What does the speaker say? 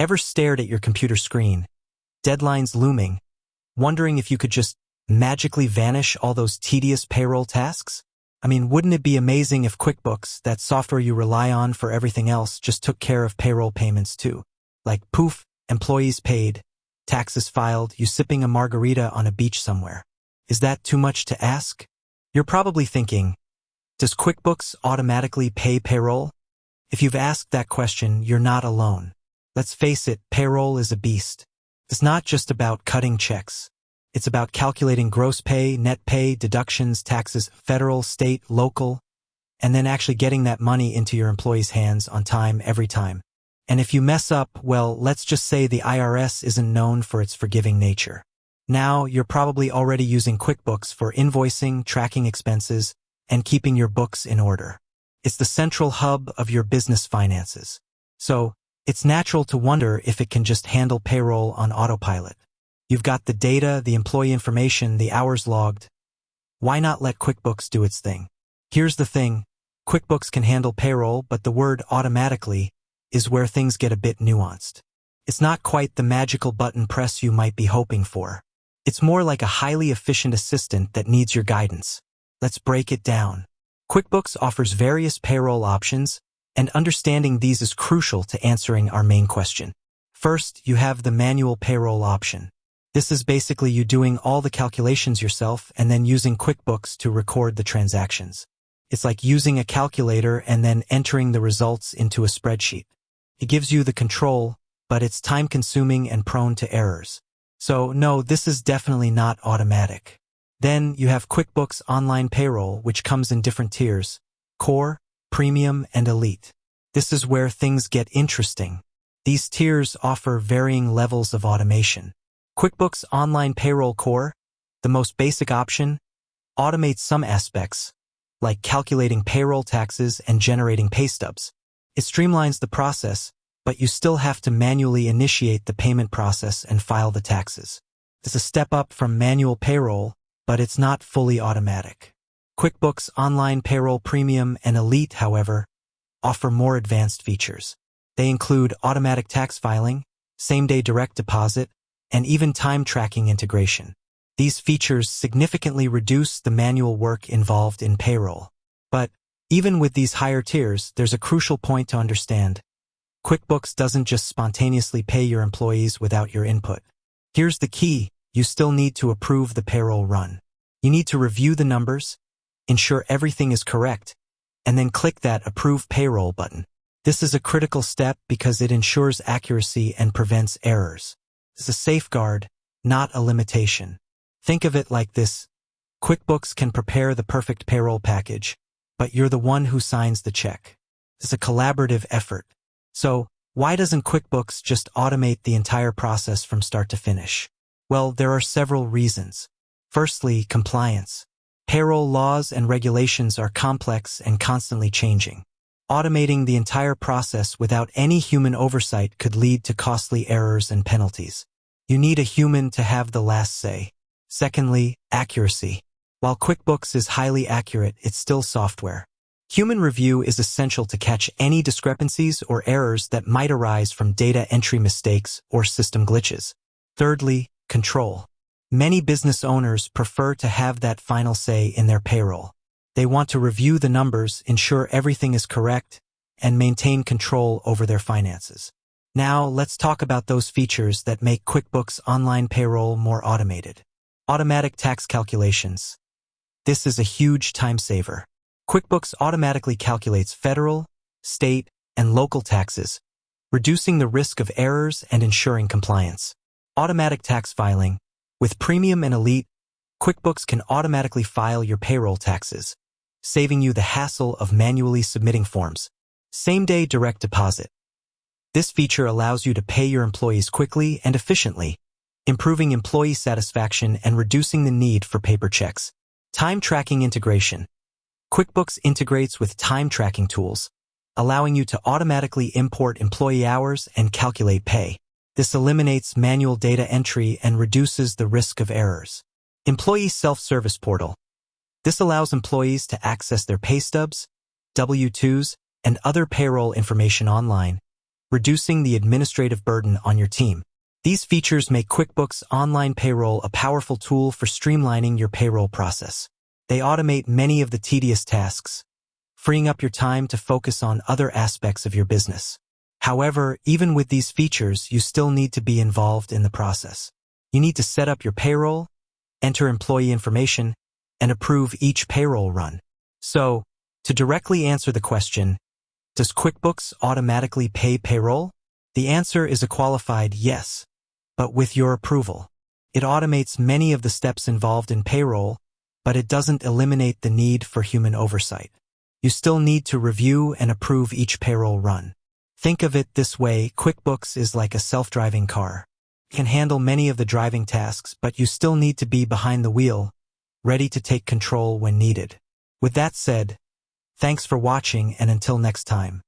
Ever stared at your computer screen, deadlines looming, wondering if you could just magically vanish all those tedious payroll tasks? I mean, wouldn't it be amazing if QuickBooks, that software you rely on for everything else, just took care of payroll payments too? Like, poof, employees paid, taxes filed, you sipping a margarita on a beach somewhere. Is that too much to ask? You're probably thinking, does QuickBooks automatically pay payroll? If you've asked that question, you're not alone. Let's face it, payroll is a beast. It's not just about cutting checks. It's about calculating gross pay, net pay, deductions, taxes, federal, state, local, and then actually getting that money into your employees' hands on time every time. And if you mess up, well, let's just say the IRS isn't known for its forgiving nature. Now, you're probably already using QuickBooks for invoicing, tracking expenses, and keeping your books in order. It's the central hub of your business finances. So, it's natural to wonder if it can just handle payroll on autopilot. You've got the data, the employee information, the hours logged. Why not let QuickBooks do its thing? Here's the thing. QuickBooks can handle payroll, but the word automatically is where things get a bit nuanced. It's not quite the magical button press you might be hoping for. It's more like a highly efficient assistant that needs your guidance. Let's break it down. QuickBooks offers various payroll options, and understanding these is crucial to answering our main question. First, you have the manual payroll option. This is basically you doing all the calculations yourself and then using QuickBooks to record the transactions. It's like using a calculator and then entering the results into a spreadsheet. It gives you the control, but it's time-consuming and prone to errors. So, no, this is definitely not automatic. Then you have QuickBooks Online Payroll, which comes in different tiers: Core, Premium, and Elite. This is where things get interesting. These tiers offer varying levels of automation. QuickBooks Online Payroll Core, the most basic option, automates some aspects, like calculating payroll taxes and generating pay stubs. It streamlines the process, but you still have to manually initiate the payment process and file the taxes. It's a step up from manual payroll, but it's not fully automatic. QuickBooks Online Payroll Premium and Elite, however, offer more advanced features. They include automatic tax filing, same-day direct deposit, and even time tracking integration. These features significantly reduce the manual work involved in payroll. But even with these higher tiers, there's a crucial point to understand. QuickBooks doesn't just spontaneously pay your employees without your input. Here's the key: you still need to approve the payroll run. You need to review the numbers, ensure everything is correct, and then click that Approve Payroll button. This is a critical step because it ensures accuracy and prevents errors. It's a safeguard, not a limitation. Think of it like this: QuickBooks can prepare the perfect payroll package, but you're the one who signs the check. It's a collaborative effort. So, why doesn't QuickBooks just automate the entire process from start to finish? Well, there are several reasons. Firstly, compliance. Payroll laws and regulations are complex and constantly changing. Automating the entire process without any human oversight could lead to costly errors and penalties. You need a human to have the last say. Secondly, accuracy. While QuickBooks is highly accurate, it's still software. Human review is essential to catch any discrepancies or errors that might arise from data entry mistakes or system glitches. Thirdly, control. Many business owners prefer to have that final say in their payroll. They want to review the numbers, ensure everything is correct, and maintain control over their finances. Now, let's talk about those features that make QuickBooks Online Payroll more automated. Automatic tax calculations. This is a huge time saver. QuickBooks automatically calculates federal, state, and local taxes, reducing the risk of errors and ensuring compliance. Automatic tax filing. With Premium and Elite, QuickBooks can automatically file your payroll taxes, saving you the hassle of manually submitting forms. Same-day direct deposit. This feature allows you to pay your employees quickly and efficiently, improving employee satisfaction and reducing the need for paper checks. Time tracking integration. QuickBooks integrates with time tracking tools, allowing you to automatically import employee hours and calculate pay. This eliminates manual data entry and reduces the risk of errors. Employee self-service portal. This allows employees to access their pay stubs, W-2s, and other payroll information online, reducing the administrative burden on your team. These features make QuickBooks Online Payroll a powerful tool for streamlining your payroll process. They automate many of the tedious tasks, freeing up your time to focus on other aspects of your business. However, even with these features, you still need to be involved in the process. You need to set up your payroll, enter employee information, and approve each payroll run. So, to directly answer the question, does QuickBooks automatically pay payroll? The answer is a qualified yes, but with your approval. It automates many of the steps involved in payroll, but it doesn't eliminate the need for human oversight. You still need to review and approve each payroll run. Think of it this way: QuickBooks is like a self-driving car. It can handle many of the driving tasks, but you still need to be behind the wheel, ready to take control when needed. With that said, thanks for watching, and until next time.